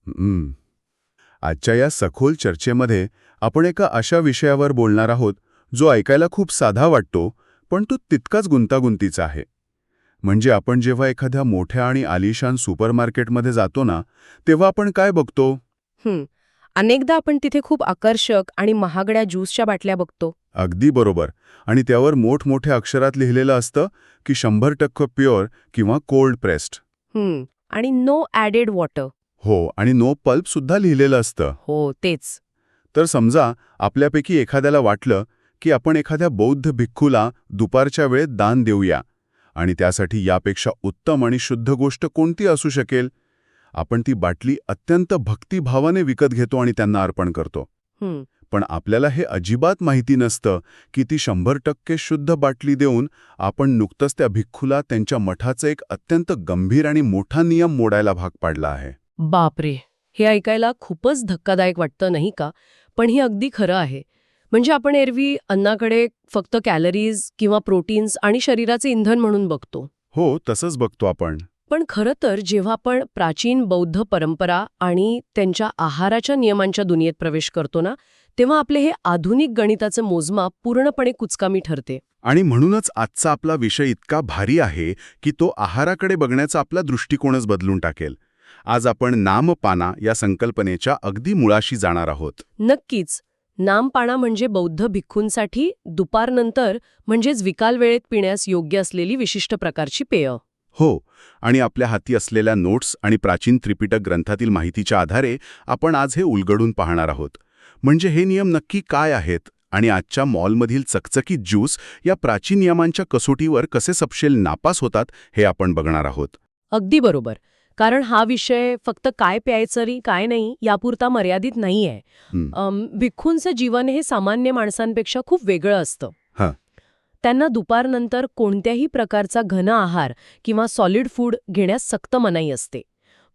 हं. आजच्या या सखोल चर्चेमध्ये आपण एका अशा विषयावर बोलणार आहोत जो ऐकायला खूप साधा वाटतो, पण तो तितकाच गुंतागुंतीचा आहे. म्हणजे आपण जेव्हा एखाद्या मोठ्या आणि आलिशान सुपरमार्केटमध्ये जातो ना, तेव्हा आपण काय बघतो? हं. अनेकदा आपण तिथे खूप आकर्षक आणि महागड्या ज्यूसच्या बाटल्या बघतो. अगदी बरोबर. आणि त्यावर मोठमोठ्या अक्षरात लिहिलेलं असतं की 100% प्युअर किंवा कोल्ड प्रेस्ड. आणि नो ॲडेड वॉटर. हो, आणि नो पल्प सुद्धा लिहिलेलं असतं. हो, तेच. तर समजा आपल्यापैकी एखाद्याला वाटलं की आपण एखाद्या बौद्ध भिक्खूला दुपारच्या वेळेत दान देऊया, आणि त्यासाठी यापेक्षा उत्तम आणि शुद्ध गोष्ट कोणती असू शकेल? आपण ती बाटली अत्यंत भक्तिभावाने विकत घेतो आणि त्यांना अर्पण करतो. हं. पण आपल्याला हे अजिबात माहिती नसतं की ती 100% शुद्ध बाटली देऊन आपण नुकतंच त्या भिक्खूला त्यांच्या मठाचा एक अत्यंत गंभीर आणि मोठा नियम मोडायला भाग पाडला आहे. बापरे! हे ऐकायला खूपच धक्कादायक वाटतं नाही का? पण हे अगदी खरं आहे. म्हणजे आपण एरवी अन्नाकडे फक्त कॅलरीज किंवा प्रोटीन्स आणि शरीराचे इंधन म्हणून बघतो. हो, तसंच बघतो आपण. पण खरं तर जेव्हा आपण प्राचीन बौद्ध परंपरा आणि त्यांच्या आहाराच्या नियमांच्या दुनियेत प्रवेश करतो ना, तेव्हा आपले हे आधुनिक गणिताचं मोजमाप पूर्णपणे कुचकामी ठरते. आणि म्हणूनच आजचा आपला विषय इतका भारी आहे की तो आहाराकडे बघण्याचा आपला दृष्टिकोनच बदलून टाकेल. आज आपण नामपाना या संकल्पनेच्या अगदी मुळाशी जाणार आहोत. नक्कीच. नामपाना म्हणजे बौद्ध भिक्खूंसाठी दुपारनंतर म्हणजेच विकाल वेळेत पिण्यास योग्य असलेली विशिष्ट प्रकारची पेय. हो, आणि आपल्या हाती असलेल्या नोट्स आणि प्राचीन त्रिपिटक ग्रंथातील माहितीच्या आधारे आपण आज हे उलगडून पाहणार आहोत. म्हणजे हे नियम नक्की काय आहेत आणि आजच्या मॉलमधील चकचकीत ज्यूस या प्राचीन नियमांच्या कसोटीवर कसे सपशेल नापास होतात हे आपण बघणार आहोत. अगदी बरोबर. कारण हा विषय फक्त काय प्यायचं आणि काय नाही यापुरता मर्यादित नाहीये. भिक्खूंचं जीवन हे सामान्य माणसांपेक्षा खूप वेगळं असतं. हां. त्यांना दुपारनंतर कोणत्याही प्रकारचा घन आहार किंवा सॉलिड फूड घेण्यास सक्त मनाई असते.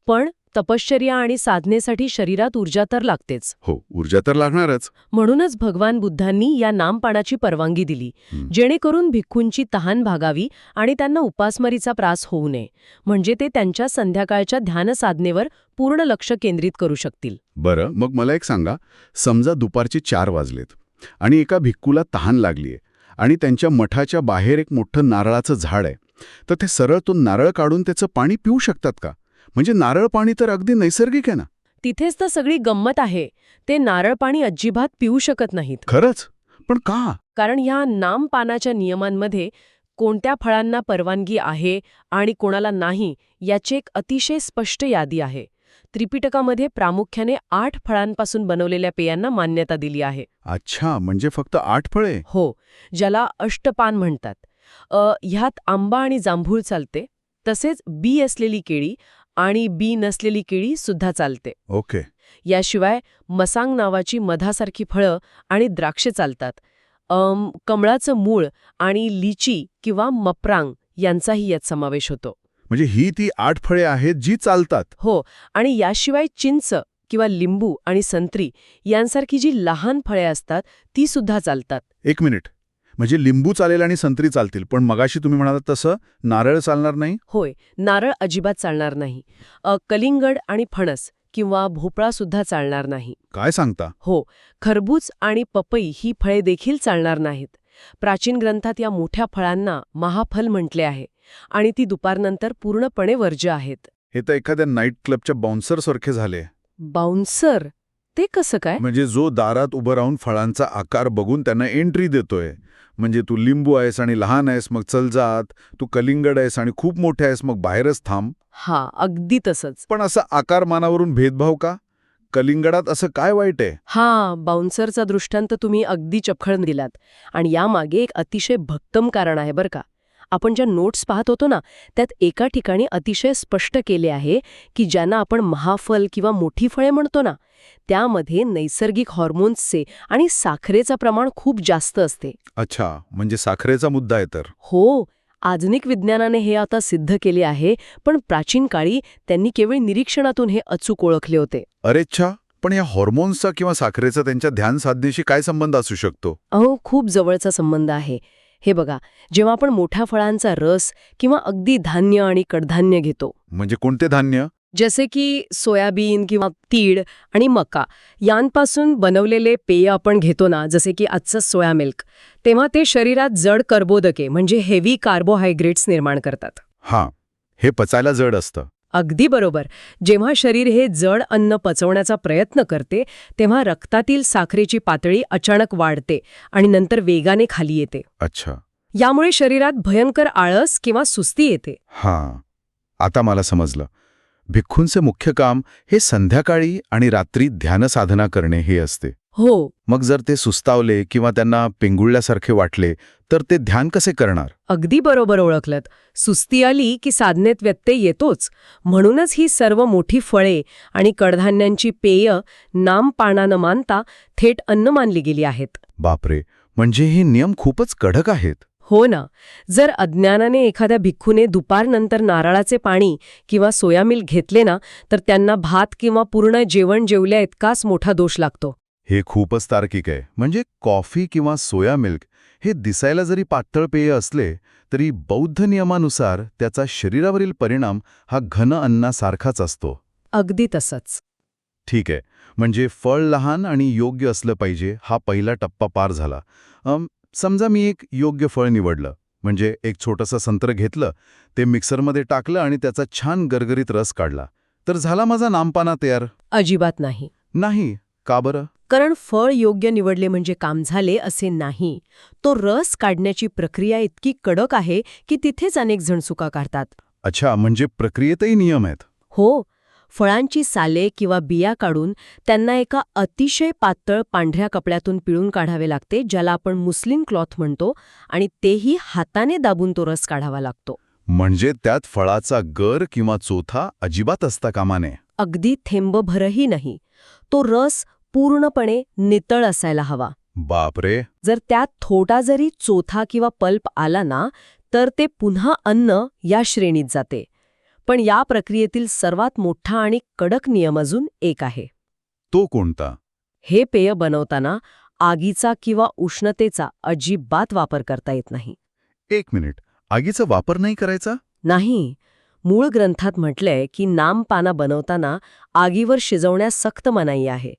पण तपश्चर्या आणि साधनेसाठी शरीरात ऊर्जा तर लागतेच. हो, ऊर्जा तर लागणारच. म्हणूनच भगवान बुद्धांनी या नामपानाची परवानगी दिली, जेणेकरून भिक्खूंची तहान भागावी आणि त्यांना उपासमारीचा त्रास होऊ नये. म्हणजे ते त्यांच्या संध्याकाळच्या ध्यानसाधनेवर पूर्ण लक्ष केंद्रित करू शकतील. बरं, मग मला एक सांगा, समजा दुपारचे 4 वाजलेत आणि एका भिक्खूला तहान लागलीये आणि त्यांच्या मठाच्या बाहेर एक मोठं नारळाचं झाड आहे, तर ते सरळ तो नारळ काढून त्याचं पाणी पिऊ शकतात का? म्हणजे नारळ पाणी तर अगदी नैसर्गिक आहे ना. तिथेच तर सगळी गंमत आहे. ते नारळ पाणी अजिबात पिऊ शकत नाहीत. खरंच? पण का? कारण ह्या नामपानाच्या नियमांमध्ये कोणत्या फळांना परवानगी आहे आणि कोणाला नाही याची एक अतिशय स्पष्ट यादी आहे. त्रिपिटकामध्ये प्रामुख्याने 8 फळांपासून बनवलेल्या पेयांना मान्यता दिली आहे. अच्छा, म्हणजे फक्त 8 फळे? हो, ज्याला अष्टपान म्हणतात. ह्यात आंबा आणि जांभूळ चालते, तसेच बी असलेली केळी आणि बी नसलेली केळी सुद्धा चालते. ओके. याशिवाय मसांग नावाची मधासारखी फळं आणि द्राक्षे चालतात. कमळाचं मूळ आणि लिची किंवा मप्रांग यांचाही यात समावेश होतो. म्हणजे ही ती 8 फळे आहेत जी चालतात. हो, आणि याशिवाय चिंच किंवा लिंबू आणि संत्री यांसारखी जी लहान फळे असतात ती सुद्धा चालतात. 1 मिनिट. म्हणजे लिंबू चालेल आणि संत्री चालतील, पण मगाशी तुम्ही म्हणालात तसं नारळ चालणार नाही? होय, नारळ अजिबात चालणार नाही. कलिंगड आणि फणस किंवा भोपळा सुद्धा चालणार नाही. काय सांगता? हो, खरबूज आणि पपई ही फळे देखील चालणार नाहीत. प्राचीन ग्रंथात या मोठ्या फळांना महाफल म्हटले आहे आणि ती दुपारनंतर पूर्णपणे वर्ज्य आहेत. हे तर एखाद्या नाईट क्लबच्या बाउन्सरसारखे झाले. बाउन्सर? ते कसं काय? म्हणजे जो दारात उभं राहून फळांचा आकार बघून त्यांना एंट्री देतोय. म्हणजे तू लिंबू आहेस आणि लहान आहेस मग चल जात, तू कलिंगड आहेस आणि खूप मोठे आहेस मग बाहेरच थांब. हा, अगदी तसंच. पण असं आकारमानावरून भेदभाव का? कलिंगडात असं काय वाईट आहे? हा, बाउन्सरचा दृष्टांत तुम्ही अगदी चपखळ दिलात. आणि यामागे एक अतिशय भक्कम कारण आहे बरं का. आपण ज्या नोट्स पाहत होतो ना, त्यात एका ठिकाणी अतिशय स्पष्ट केले आहे की ज्यांना आपण महाफल किंवा मोठी फळे म्हणतो ना, त्यामध्ये नैसर्गिक हॉर्मोन्सचे आणि साखरेचं प्रमाण खूप जास्त असते. अच्छा, म्हणजे साखरेचा मुद्दा आहे तर. हो, आधुनिक विज्ञानाने हे आता सिद्ध केले आहे, पण प्राचीन काळी त्यांनी केवळ निरीक्षणातून हे अचूक ओळखले होते. अरेच्छा, पण या हॉर्मोन्सचा किंवा साखरेचा त्यांच्या ध्यान साधनेशी काय संबंध असू शकतो? खूप जवळचा संबंध आहे. हे बघा, जेव्हा आपण मोठ्या फळांचा रस किंवा अगदी धान्य आणि कडधान्य घेतो. म्हणजे कोणते धान्य? जसे की सोयाबीन किंवा तीळ आणि मका यांपासून बनवलेले पेय आपण घेतो ना, जसे की आजचं सोया मिल्क, तेव्हा ते शरीरात जड कर्बोदके म्हणजे हेवी कार्बोहायड्रेट्स निर्माण करतात. हां, हे पचायला जड असतं. अगदी बरोबर. जेव्हा शरीर हे जड अन्न पचवण्याचा प्रयत्न करते तेव्हा रक्तातील साखरेची पातळी अचानक वाढते आणि नंतर वेगाने खाली येते. अच्छा. यामुळे शरीरात भयंकर आळस किंवा सुस्ती येते. हां, आता मला समजलं. भिक्खूंचे मुख्य काम हे संध्याकाळी आणि रात्री ध्यानसाधना करणे हे असते. हो, मग जर ते सुस्तावले किंवा त्यांना पिंगुळल्यासारखे वाटले तर ते ध्यान कसे करणार? अगदी बरोबर ओळखलत. सुस्ती आली की साधनेत व्यत्यय येतोच. म्हणूनच ही सर्व मोठी फळे आणि कडधान्यांची पेय नाम पाना न मानता थेट अन्न मानली गेली आहेत. बापरे, म्हणजे हे नियम खूपच कडक आहेत. हो ना. जर अज्ञानाने एखाद्या भिक्खूने दुपारनंतर नारळाचे पाणी किंवा सोया मिल्क घेतले ना, तर त्यांना भात किंवा पूर्ण जेवण जेवल्या इतकाच मोठा दोष लागतो. हे खूपच तार्किक आहे. म्हणजे कॉफी किंवा सोया मिल्क हे दिसायला जरी पातळ पेय असले तरी बौद्ध नियमानुसार त्याचा शरीरावरील परिणाम हा घन अन्नासारखाच असतो. अगदी तसंच. ठीक आहे, म्हणजे फळ लहान आणि योग्य असलं पाहिजे हा पहिला टप्पा पार झाला. समजा मी एक योग्य फळ निवडलं, म्हणजे एक छोटंसं संत्र घेतलं, ते मिक्सरमध्ये टाकलं आणि त्याचा छान गरगरीत रस काढला, तर झाला माझा नामपाना तयार? अजिबात नाही. नाही. का बरं? कारण फळ योग्य निवडले म्हणजे काम झाले असे नाही. तो रस काढण्याची प्रक्रिया इतकी कडक आहे की तिथेच अनेक जण चुका काढतात. अच्छा, म्हणजे प्रक्रियेतही नियम आहेत. हो, फळांची साले किंवा बिया काढून त्यांना एका अतिशय पातळ पांढऱ्या कपड्यातून पिळून काढावे लागते, ज्याला आपण मुस्लिन क्लॉथ म्हणतो, आणि तेही हाताने दाबून तो रस काढावा लागतो. म्हणजे त्यात फळाचा गर किंवा चोथा अजिबात असता कामा नये. अगदी थेंबभरही नाही. तो रस पूर्णपणे नितळ असायला हवा. बापरे. जर त्यात थोडा जरी चोथा किंवा पल्प आला ना, तर ते पुन्हा अन्न या श्रेणीत जाते. पण या प्रक्रियेतील सर्वात मोठा आणि कडक नियम अजून एक आहे. तो कोणता? हे पेय बनवताना आगीचा किंवा उष्णतेचा अजिबात वापर करता येत नाही. एक मिनिट, आगीचा वापर नाही करायचा? नाही. मूळ ग्रंथात म्हटलंय की नामपाना बनवताना आगीवर शिजवण्यास सक्त मनाई आहे.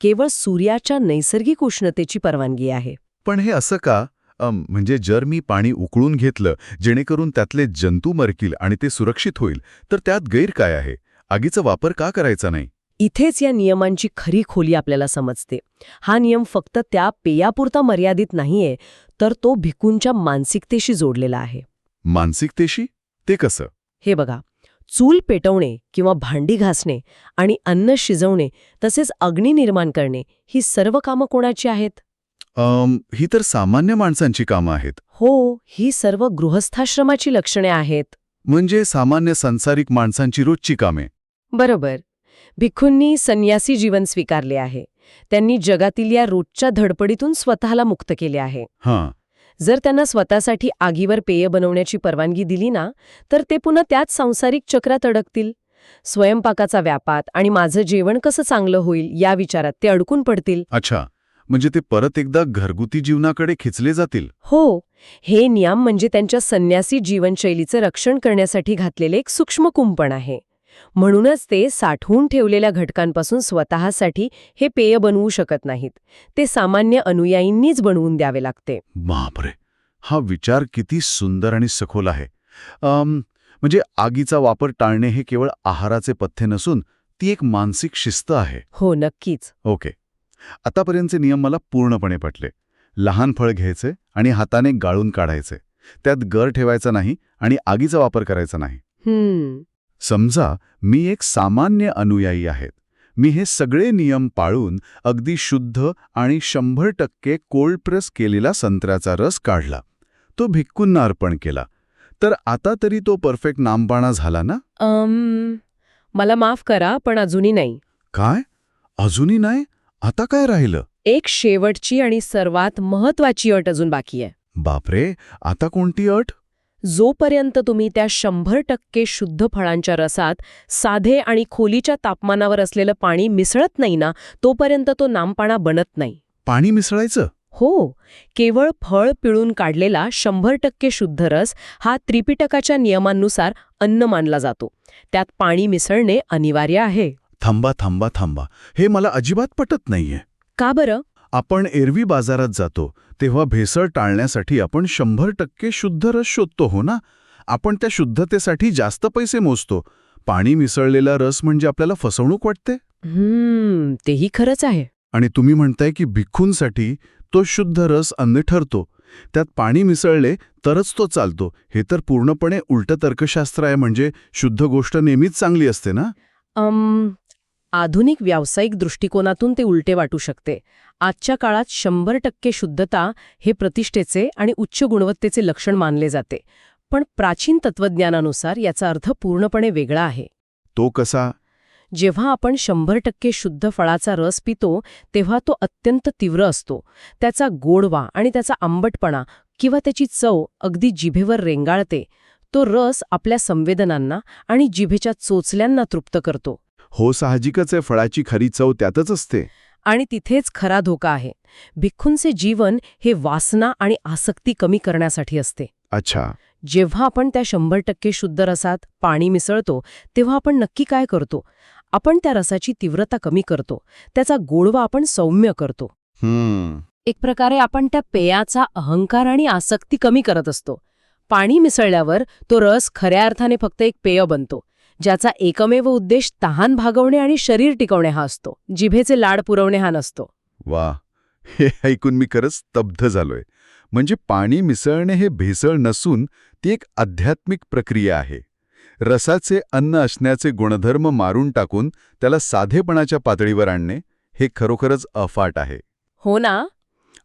केवळ सूर्याच्या नैसर्गिक उष्णतेची परवानगी आहे. पण हे असं का? म्हणजे जर मी पाणी उकळून घेतलं जेणेकरून त्यातले जंतू मरतील आणि ते सुरक्षित होईल, तर त्यात गैर काय आहे? आगीचा वापर का करायचा नाही? इथेच या नियमांची खरी खोली आपल्याला समजते. हा नियम फक्त त्या पेयापुरता मर्यादित नाहीये, तर तो भिक्खूंच्या मानसिकतेशी जोडलेला आहे. मानसिकतेशी? ते कसं? हे बघा, चूल पेटवणे किंवा भांडी घासणे आणि अन्न शिजवणे तसेच अग्नी निर्माण करणे ही सर्व कामं कोणाची आहेत? ही तर सामान्य माणसांची कामं आहेत. हो, ही सर्व गृहस्थाश्रमाची लक्षणे आहेत. म्हणजे सामान्य सांसारिक माणसांची रोजची कामे. बरोबर. भिक्खूंनी संन्यासी जीवन स्वीकारले आहे. त्यांनी जगातील या रोजच्या धडपडीतून स्वतःला मुक्त केले आहे. हां. जर त्यांना स्वतःसाठी आगीवर पेय बनवण्याची परवानगी दिली ना, तर ते पुन्हा त्याच सांसारिक चक्रात अडकतील. स्वयंपाकाचा व्यापात आणि माझं जेवण कसं चांगलं होईल या विचारात ते अडकून पडतील. अच्छा, म्हणजे ते परत एकदा घरगुती जीवनाकडे खिचले जातील. हो, हे नियम म्हणजे त्यांच्या संन्यासी जीवनशैलीचं रक्षण करण्यासाठी घातलेले एक सूक्ष्म कुंपण आहे. म्हणूनच ते साठवून ठेवलेल्या घटकांपासून स्वतःसाठी हे पेय बनवू शकत नाहीत. ते सामान्य अनुयायींनीच बनवून द्यावे लागते. बापरे, हा विचार किती सुंदर आणि सखोल आहे. म्हणजे आगीचा वापर टाळणे हे केवळ आहाराचे पथ्य नसून ती एक मानसिक शिस्त आहे. हो, नक्कीच. ओके, आतापर्यंतचे नियम मला पूर्णपणे पटले. लहान फळ घ्यायचे आणि हाताने गाळून काढायचे, त्यात गर ठेवायचा नाही आणि आगीचा वापर करायचा नाही. समजा मी एक सामान्य अनुयायी आहेत. मी हे सगळे नियम पाळून अगदी शुद्ध आणि 100% कोल्ड प्रेस केलेला संत्र्याचा रस काढला, तो भिक्खूंना अर्पण केला, तर आता तरी तो परफेक्ट नामपाना झाला ना? मला माफ करा, पण अजूनही नाही. काय? अजूनही नाही? आता काय राहिलं? एक शेवटची आणि सर्वात महत्वाची अट अजून बाकी आहे. बापरे, आता कोणती अट? जोपर्यंत तुम्ही त्या 100% शुद्ध फळांच्या रसात साधे आणि खोलीच्या तापमानावर असलेलं पाणी मिसळत नाही ना, तोपर्यंत तो नामपाना बनत नाही. पाणी मिसळायचं? हो, केवळ फळ पिळून काढलेला 100% शुद्ध रस हा त्रिपिटकाच्या नियमांनुसार अन्न मानला जातो. त्यात पाणी मिसळणे अनिवार्य आहे. थांबा थांबा थांबा, हे मला अजिबात पटत नाहीये. का बरं? आपण एरवी बाजारात जातो तेव्हा भेसळ टाळण्यासाठी आपण 100% शुद्ध रस शोधतो, हो ना? आपण त्या शुद्धतेसाठी जास्त पैसे मोजतो. पाणी मिसळलेला रस म्हणजे आपल्याला फसवणूक वाटते. तेही खरंच आहे. आणि तुम्ही म्हणताय की भिक्खूंसाठी तो शुद्ध रस अन्न ठरतो. त्यात पाणी मिसळले तरच तो चालतो. हे तर पूर्णपणे उलटं तर्कशास्त्र आहे. म्हणजे शुद्ध गोष्ट नेहमीच चांगली असते ना? आधुनिक व्यावसायिक दृष्टिकोनातून ते उलटे वाटू शकते. आजच्या काळात 100% शुद्धता हे प्रतिष्ठेचे आणि उच्च गुणवत्तेचे लक्षण मानले जाते. पण प्राचीन तत्वज्ञानानुसार याचा अर्थ पूर्णपणे वेगळा आहे. तो कसा? जेव्हा आपण 100% शुद्ध फळाचा रस पितो तेव्हा तो अत्यंत तीव्र असतो. त्याचा गोडवा आणि त्याचा आंबटपणा किंवा त्याची चव अगदी जिभेवर रेंगाळते. तो रस आपल्या संवेदनांना आणि जिभेच्या चोचल्यांना तृप्त करतो. हो, साहजिकच आहे. फळाची खरी चव त्यातच असते. आणि तिथेच खरा धोका आहे. भिक्खूंचे जीवन हे वासना आणि आसक्ती कमी करण्यासाठी असते. अच्छा. जेव्हा आपण त्या 100% शुद्ध रसात पाणी मिसळतो तेव्हा आपण नक्की काय करतो? आपण त्या रसाची तीव्रता कमी करतो. त्याचा गोडवा आपण सौम्य करतो. एक प्रकारे आपण त्या पेयाचा अहंकार आणि आसक्ती कमी करत असतो. पाणी मिसळल्यावर तो रस खऱ्या अर्थाने फक्त एक पेय बनतो, ज्याचा एकमेव उद्देश तहान भागवणे आणि शरीर टिकवणे हा असतो. जिभेचे लाड पुरवणे हा नसतो. वा, हे ऐकून मी खरंच स्तब्ध झालोय. म्हणजे पाणी मिसळणे हे भेसळ नसून ती एक आध्यात्मिक प्रक्रिया आहे. रसाचे अन्न असण्याचे गुणधर्म मारून टाकून त्याला साधेपणाच्या पातळीवर आणणे हे खरोखरच अफाट आहे. हो ना?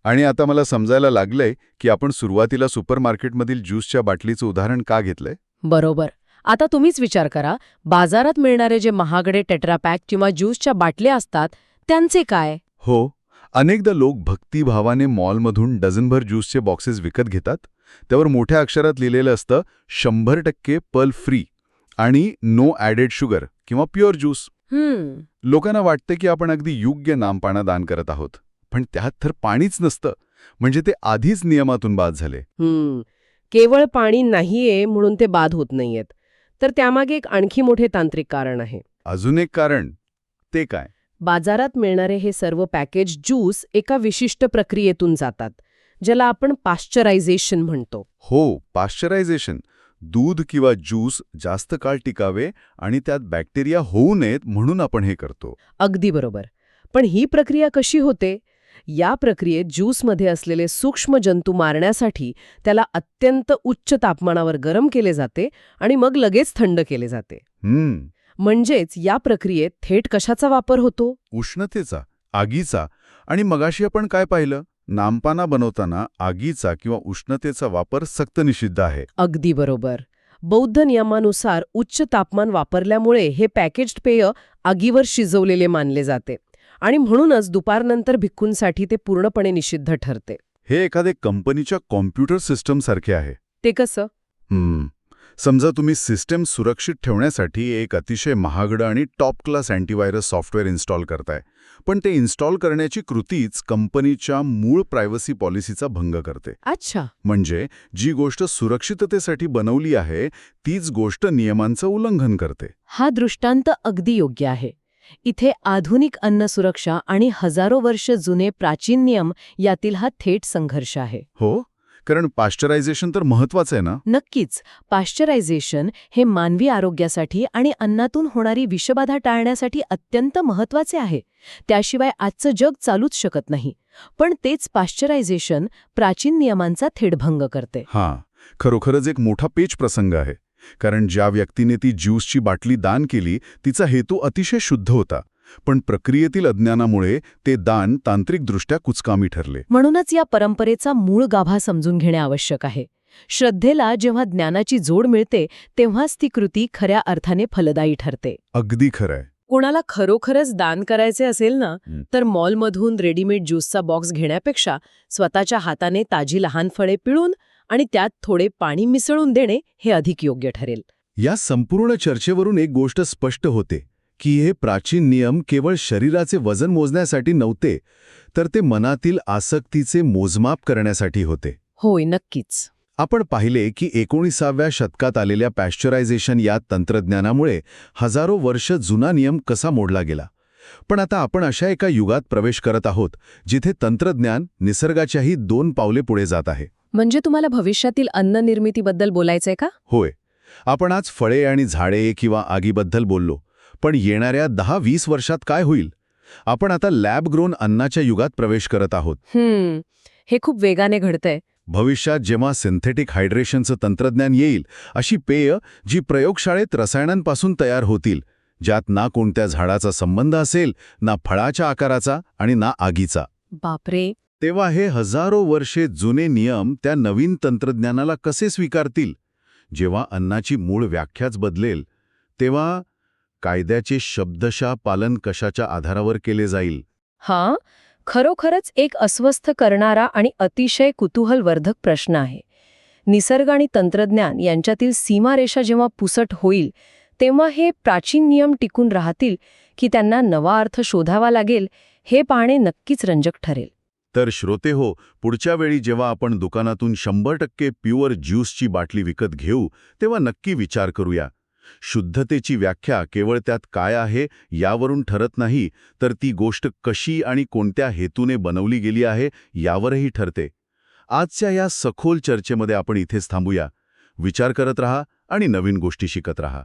आणि आता मला समजायला लागलंय की आपण सुरुवातीला सुपरमार्केटमधील ज्यूसच्या बाटलीचं उदाहरण का घेतलंय. बरोबर. आता तुम्हीच विचार करा, बाजारात मिळणारे जे महागडे टेट्रापॅक किंवा ज्यूसच्या बाटल्या असतात त्यांचे काय? हो, अनेकदा लोक भक्तिभावाने मॉलमधून डझनभर ज्यूसचे बॉक्सेस विकत घेतात. त्यावर मोठ्या अक्षरात लिहिलेलं असतं 100% पर्ल फ्री आणि नो ॲडेड शुगर किंवा प्युअर ज्यूस. लोकांना वाटतं की आपण अगदी योग्य नामपाना दान करत आहोत, पण त्यात तर पाणीच नसतं. म्हणजे ते आधीच नियमातून बाद झाले. केवळ पाणी नाहीये म्हणून ते बाद होत नाहीयेत. तर त्यामागे एक आणखी मोठे तांत्रिक कारण आहे. अजून एक कारण, ते काय? बाजारात मिळणारे हे सर्व पॅकेज ज्यूस एका विशिष्ट प्रक्रियेतून जातात, ज्याला आपण पाश्चरायझेशन म्हणतो. हो, पाश्चरायझेशन. दूध किंवा ज्यूस जास्त काळ टिकावे आणि त्यात बॅक्टेरिया होऊ नयेत म्हणून आपण हे करतो. अगदी बरोबर. पण ही प्रक्रिया कशी होते? या प्रक्रियेत ज्यूसमध्ये असलेले सूक्ष्म जंतू मारण्यासाठी त्याला अत्यंत उच्च तापमानावर गरम केले जाते आणि मग लगेच थंड केले जाते. म्हणजेच या प्रक्रियेत थेट कशाचा वापर होतो? उष्णतेचा, आगीचा. आणि मगाशी आपण काय पाहिलं? नामपाना बनवताना आगीचा किंवा उष्णतेचा वापर सक्त निषिद्ध आहे. अगदी बरोबर. बौद्ध नियमानुसार उच्च तापमान वापरल्यामुळे हे पॅकेज्ड पेय आगीवर शिजवलेले मानले जाते आणि म्हणूनच दुपारनंतर भिक्खूंसाठी ते पूर्णपणे निषिद्ध ठरते. हे एखादे कंपनीच्या कॉम्प्युटर सिस्टमसारखे आहे. ते कसं? समजा तुम्ही सिस्टम सुरक्षित ठेवण्यासाठी एक अतिशय महागडं आणि top class antivirus software install करताय, पण ते इन्स्टॉल करण्याची कृतीच कंपनीच्या मूळ प्रायव्हसी पॉलिसीचा भंग करते. अच्छा. म्हणजे जी गोष्ट सुरक्षिततेसाठी बनवली आहे तीच गोष्ट नियमांचं उल्लंघन करते. हा दृष्टांत अगदी योग्य आहे. इथे आधुनिक अन्न सुरक्षा आणि हजारो वर्ष जुने प्राचीन नियम यातील हा थेट संघर्ष आहे. हो, कारण पाश्चरायझेशन तर महत्वाचं आहे ना. नक्कीच. पाश्चरायझेशन हे मानवी आरोग्यासाठी आणि अन्नातून होणारी विषबाधा टाळण्यासाठी अत्यंत महत्वाचे आहे. त्याशिवाय आजचं जग चालूच शकत नाही. पण तेच पाश्चरायझेशन प्राचीन नियमांचा थेट भंग करते. हां, खरोखरच एक मोठा पेच प्रसंग आहे. कारण ज्या व्यक्तीने ती ज्यूसची बाटली दान केली तिचा हेतू अतिशय शुद्ध होता, पण प्रक्रियेतील अज्ञानामुळे ते दान तांत्रिकदृष्ट्या कुचकामी ठरले. म्हणूनच या परंपरेचा मूळ गाभा समजून घेणे आवश्यक आहे. श्रद्धेला जेव्हा ज्ञानाची जोड मिळते तेव्हाच ती कृती खऱ्या अर्थाने फलदायी ठरते. अगदी खरंय. कोणाला खरोखरच दान करायचे असेल ना, तर मॉलमधून रेडीमेड ज्यूसचा बॉक्स घेण्यापेक्षा स्वतःच्या हाताने ताजी लहान फळे पिळून आणि त्यात थोडे पाणी मिसळून देणे हे अधिक योग्य ठरेल. या संपूर्ण चर्चेवरून एक गोष्ट स्पष्ट होते की हे प्राचीन नियम केवळ शरीराचे वजन मोजण्यासाठी नव्हते, तर ते मनातील आसक्तीचे मोजमाप करण्यासाठी होते. होय, नक्कीच. आपण पाहिले की 19व्या शतकात आलेल्या पॅश्चरायझेशन या तंत्रज्ञानामुळे हजारो वर्ष जुना नियम कसा मोडला गेला. पण आता आपण अशा एका युगात प्रवेश करत आहोत जिथे तंत्रज्ञान निसर्गाच्याही 2 पावले पुढे जात आहे. म्हणजे तुम्हाला भविष्यातील अन्न निर्मितीबद्दल बोलायचंय का? होय, आपण आज फळे आणि झाडे किंवा आगीबद्दल बोललो, पण येणाऱ्या 10-20 वर्षात काय होईल? आपण आता लॅब ग्रोन अन्नाच्या युगात प्रवेश करत आहोत. हे खूप वेगाने घडतंय. भविष्यात जेव्हा सिंथेटिक हायड्रेशनचं तंत्रज्ञान येईल, अशी पेय जी प्रयोगशाळेत रसायनांपासून तयार होतील, ज्यात ना कोणत्या झाडाचा संबंध असेल, ना फळाच्या आकाराचा आणि ना आगीचा. बापरे. तेव्हा हे हजारो वर्षे जुने नियम त्या नवीन तंत्रज्ञानाला कसे स्वीकारतील? जेव्हा अन्नाची मूळ व्याख्याच बदलेल, तेव्हा कायद्याचे शब्दशः पालन कशाच्या आधारावर केले जाईल? हा खरोखरच एक अस्वस्थ करणारा आणि अतिशय कुतूहलवर्धक प्रश्न आहे. निसर्ग आणि तंत्रज्ञान यांच्यातील सीमारेषा जेव्हा पुसट होईल, तेव्हा हे प्राचीन नियम टिकून राहतील की त्यांना नवा अर्थ शोधावा लागेल, हे पाहणे नक्कीच रंजक ठरेल. तर श्रोते हो, पुढच्या वेळी जेव्हा आपण दुकानातून 100% प्युअर ज्यूसची बाटली विकत घेऊ, तेव्हा नक्की विचार करूया. शुद्धतेची व्याख्या केवळ त्यात काय आहे यावरून ठरत नाही, तर ती गोष्ट कशी आणि कोणत्या हेतूने बनवली गेली आहे यावरही ठरते. आजच्या या सखोल चर्चेमध्ये आपण इथेच थांबूया. विचार करत रहा आणि नवीन गोष्टी शिकत रहा.